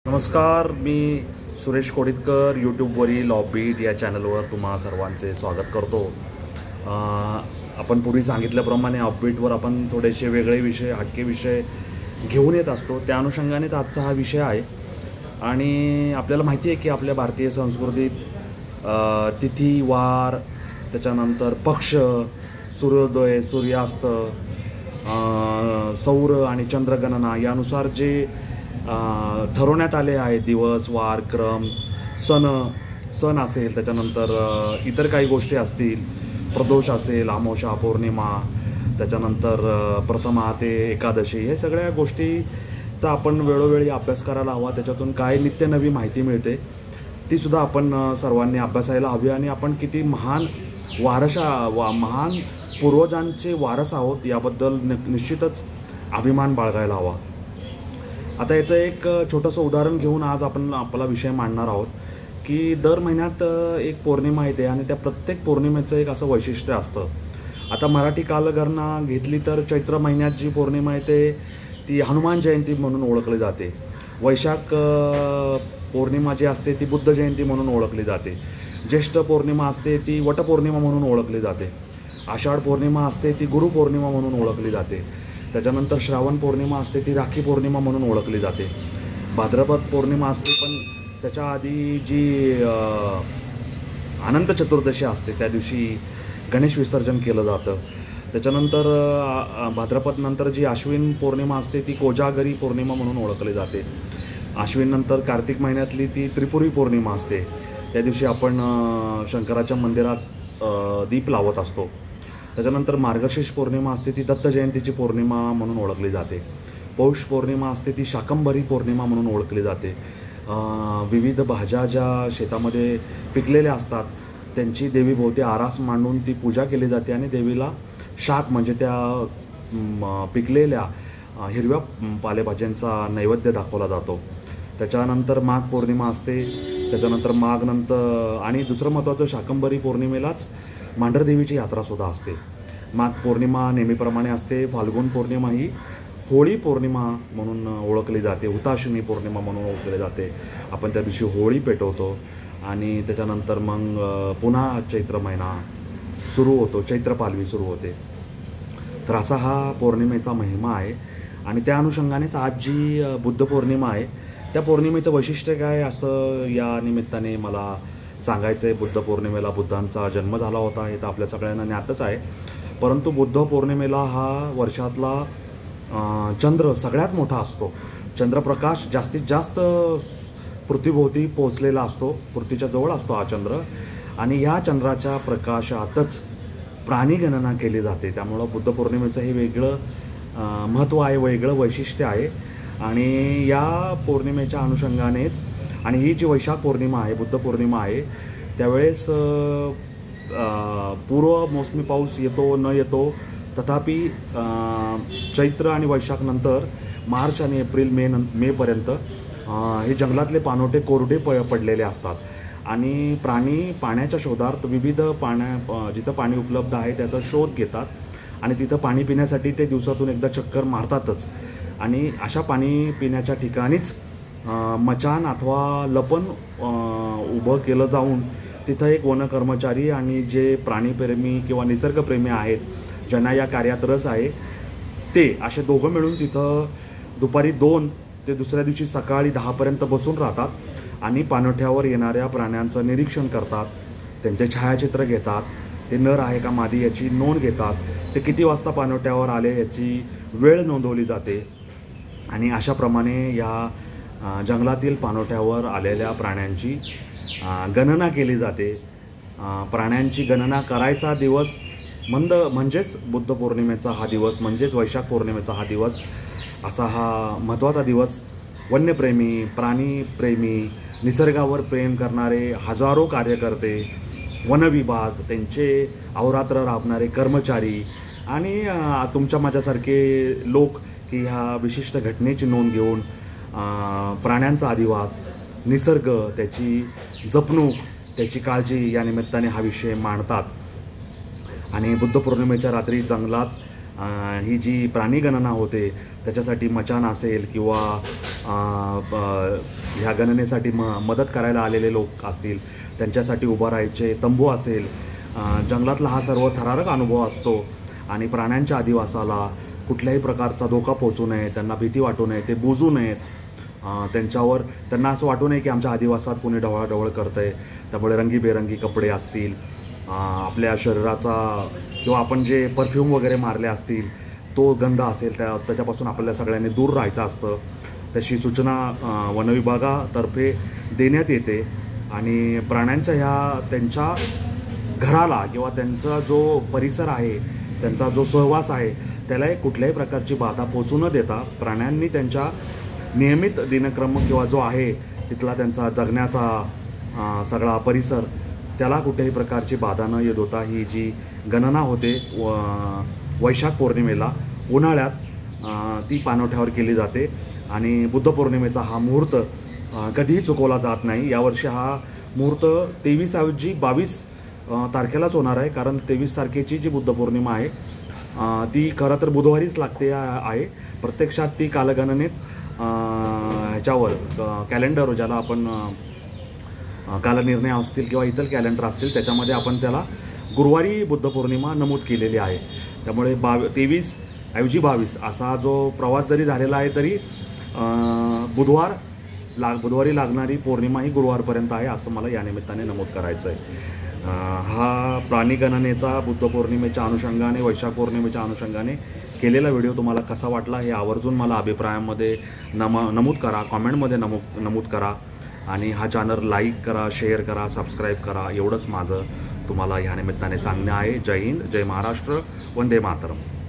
नमस्कार, मी सुरेश कोडितकर यूट्यूबवरील ऑफबीट या चॅनलवर तुम्हा सर्वांचे स्वागत करतो। आपण पूर्वी सांगितल्याप्रमाणे ऑफबीटवर आपण थोडेसे वेगळे विषय, हटके विषय घेऊन येत असतो। त्या अनुषंगानेच आजचा हा विषय आहे। आणि आपल्याला माहिती आहे की आपल्या भारतीय संस्कृतीत तिथी, वार, त्याच्यानंतर पक्ष, सूर्योदय, सूर्यास्त, सौर आणि चंद्रगणना यानुसार जे ठरवण्यात आले आहे दिवस, वार, क्रम, सण असेल, त्याच्यानंतर इतर काही गोष्टी असतील, प्रदोष असेल, अमावस्या, पौर्णिमा, त्याच्यानंतर प्रथमा ते एकादशी, हे सगळ्या गोष्टीचा आपण वेळोवेळी अभ्यास करायला हवा। त्याच्यातून काय नित्य नवी माहिती मिळते तीसुद्धा आपण सर्वांनी अभ्यासायला हवी। आणि आपण किती महान महान पूर्वजांचे वारस आहोत याबद्दल निश्चितच अभिमान बाळगायला हवा। आता याचं एक छोटंसं उदाहरण घेऊन आज आपण आपला विषय मांडणार आहोत की दर महिन्यात एक पौर्णिमा येते आणि त्या प्रत्येक पौर्णिमेचं एक असं वैशिष्ट्य असतं। आता मराठी कालगणना घेतली तर चैत्र महिन्यात जी पौर्णिमा येते ती हनुमान जयंती म्हणून ओळखली जाते। वैशाख पौर्णिमा जी असते ती बुद्ध जयंती म्हणून ओळखली जाते। ज्येष्ठ पौर्णिमा असते ती वटपौर्णिमा म्हणून ओळखली जाते। आषाढ पौर्णिमा असते ती गुरुपौर्णिमा म्हणून ओळखली जाते। त्याच्यानंतर श्रावण पौर्णिमा असते ती राखी पौर्णिमा म्हणून ओळखली जाते। भाद्रपद पौर्णिमा असते, पण त्याच्या आधी जी अनंत चतुर्दशी असते त्या दिवशी गणेश विसर्जन केलं जातं। त्याच्यानंतर भाद्रपद नंतर जी आश्विन पौर्णिमा असते ती कोजागरी पौर्णिमा म्हणून ओळखली जाते। आश्विन नंतर कार्तिक महिन्यातली ती त्रिपुरी पौर्णिमा असते, त्या दिवशी आपण शंकराच्या मंदिरात दीप लावत असतो। त्याच्यानंतर मार्गशीर्ष पौर्णिमा असते ती दत्त जयंतीची पौर्णिमा म्हणून ओळखली जाते। पौष पौर्णिमा असते ती शाकंभरी पौर्णिमा म्हणून ओळखली जाते। विविध भाज्या ज्या शेतामध्ये पिकलेल्या असतात त्यांची देवीभोवती आरास मांडून ती पूजा केली जाते आणि देवीला शाक म्हणजे त्या पिकलेल्या हिरव्या पालेभाज्यांचा नैवेद्य दाखवला जातो। त्याच्यानंतर माघ पौर्णिमा असते। त्याच्यानंतर माघनंतर आणि दुसरं महत्त्वाचं, शाकंभरी पौर्णिमेलाच मांढरदेवीची यात्रासुद्धा असते। माघ पौर्णिमा नेहमीप्रमाणे असते। फाल्गुन पौर्णिमा ही होळी पौर्णिमा म्हणून ओळखली जाते, हुताशनी पौर्णिमा म्हणून ओळखली जाते। आपण त्या दिवशी होळी पेटवतो आणि त्याच्यानंतर मग पुन्हा चैत्र महिना सुरू होतो, चैत्र पालवी सुरू होते। तर असा हा पौर्णिमेचा महिमा आहे। आणि त्या अनुषंगानेच आज जी बुद्ध पौर्णिमा आहे त्या पौर्णिमेचं वैशिष्ट्य काय असं या निमित्ताने मला सांगायचं आहे। बुद्ध पौर्णिमेला बुद्धांचा जन्म झाला होता हे तर आपल्या सगळ्यांना ज्ञातच आहे, परंतु बुद्ध पौर्णिमेला हा वर्षातला चंद्र सगळ्यात मोठा असतो। चंद्रप्रकाश जास्तीत जास्त पृथ्वीभोवती पोचलेला असतो, पृथ्वीच्या जवळ असतो हा चंद्र। आणि ह्या चंद्राच्या प्रकाशातच प्राणीगणना केली जाते। त्यामुळं बुद्ध पौर्णिमेचं हे वेगळं महत्त्व आहे, वेगळं वैशिष्ट्य आहे। आणि या पौर्णिमेच्या अनुषंगानेच आणि ही जी वैशाख पौर्णिमा आहे, बुद्ध पौर्णिमा आहे, त्यावेळेस पूर्व मोसमी पाऊस येतो न येतो, तथापि चैत्र आणि वैशाख नंतर मार्च आणि एप्रिल मेपर्यंत हे जंगलातले पानोटे कोरडे पडलेले असतात आणि प्राणी पाण्याच्या शोधार्थ विविध जिथं पाणी उपलब्ध आहे त्याचा शोध घेतात आणि तिथं पाणी पिण्यासाठी ते दिवसातून एकदा चक्कर मारतातच। आणि अशा पाणी पिण्याच्या ठिकाणीच मचान अथवा लपण उभं केलं जाऊन तिथं एक वनकर्मचारी आणि जे प्राणीप्रेमी किंवा निसर्गप्रेमी आहेत, ज्यांना या कार्यात रस आहे, ते असे दोघं मिळून तिथं दुपारी 2 ते दुसऱ्या दिवशी सकाळी 10पर्यंत बसून राहतात आणि पाणवठ्यावर येणाऱ्या प्राण्यांचं निरीक्षण करतात, त्यांचे छायाचित्र घेतात, ते नर आहे का मादी याची नोंद घेतात, ते किती वाजता पाणवठ्यावर आले याची वेळ नोंदवली जाते। आणि अशाप्रमाणे या जंगलातील पाणवठ्यावर आलेल्या प्राण्यांची गणना केली जाते। प्राण्यांची गणना करायचा दिवस म्हणजेच बुद्ध पौर्णिमेचा हा दिवस, म्हणजेच वैशाख पौर्णिमेचा हा दिवस, असा हा महत्त्वाचा दिवस वन्यप्रेमी, प्राणीप्रेमी, निसर्गावर प्रेम करणारे हजारो कार्यकर्ते, वनविभाग, त्यांचे अहोरात्र राबणारे कर्मचारी आणि तुमच्या माझ्यासारखे लोक की ह्या विशिष्ट घटनेची नोंद घेऊन प्राण्यांचा अधिवास, निसर्ग, त्याची जपणूक, त्याची काळजी या निमित्ताने हा विषय मांडतात। आणि बुद्ध पौर्णिमेच्या रात्री जंगलात ही जी प्राणी गणना होते त्याच्यासाठी मचाण असेल किंवा ह्या गणनेसाठी मदत करायला आलेले लोक असतील त्यांच्यासाठी उभं राहायचे तंबू असेल, जंगलातला हा सर्व थरारक अनुभव असतो आणि प्राण्यांच्या अधिवासाला कुठल्याही प्रकारचा धोका पोचू नये, त्यांना भीती वाटू नये, ते बुजू नयेत, त्यांना असं वाटू नये की आमच्या अधिवासात कोणी ढवळाढवळ करतं आहे. त्यामुळे रंगीबेरंगी कपडे असतील, आपल्या शरीराचा किंवा आपण जे परफ्यूम वगैरे मारले असतील तो गंध असेल त्याच्यापासून आपल्याला सगळ्यांनी दूर राहायचं असतं. तशी सूचना वनविभागातर्फे देण्यात येते आणि प्राण्यांच्या त्यांच्या घराला किंवा त्यांचा जो परिसर आहे, त्यांचा जो सहवास आहे त्याला कुठल्याही प्रकारची बाधा पोचू न देता प्राण्यांनी त्यांच्या नियमित दिनक्रम किंवा जो आहे तिथला त्यांचा जगण्याचा सगळा परिसर त्याला कुठल्याही प्रकारची बाधा न येत होता ही जी गणना होते वैशाख पौर्णिमेला उन्हाळ्यात ती पाणवठ्यावर केली जाते आणि बुद्ध पौर्णिमेचा हा मुहूर्त कधीही चुकवला जात नाही. यावर्षी हा मुहूर्त 23 ऐवजी 22 तारखेलाच होणार आहे, कारण 23 तारखेची जी बुद्ध पौर्णिमा आहे ती खरं तर बुधवारीच लागते आहे. प्रत्यक्षात ती कालगणनेत ह्याच्यावर कॅलेंडर ज्याला आपण कालनिर्णय असतील किंवा इतर कॅलेंडर असतील त्याच्यामध्ये आपण त्याला गुरुवारी बुद्ध पौर्णिमा नमूद केलेली आहे. त्यामुळे 23 ऐवजी 22 असा जो प्रवास जरी झालेला आहे तरी बुधवारी लागणारी पौर्णिमा ही गुरुवारपर्यंत आहे असं मला या निमित्ताने नमूद करायचं आहे. हा प्राणी गणनेचा बुद्ध पौर्णिमेच्या अनुषंगाने वैशाख पौर्णिमेच्या अनुषंगाने केलेला व्हिडिओ तुम्हाला कसा वाटला हे आवर्जून मला अभिप्रायामध्ये नमूद करा, कॉमेंटमध्ये नमूद करा आणि हा चॅनल लाईक करा, शेअर करा, सबस्क्राईब करा. एवढंच माझं तुम्हाला ह्या निमित्ताने सांगणं आहे. जय हिंद, जय महाराष्ट्र, वंदे मातरम.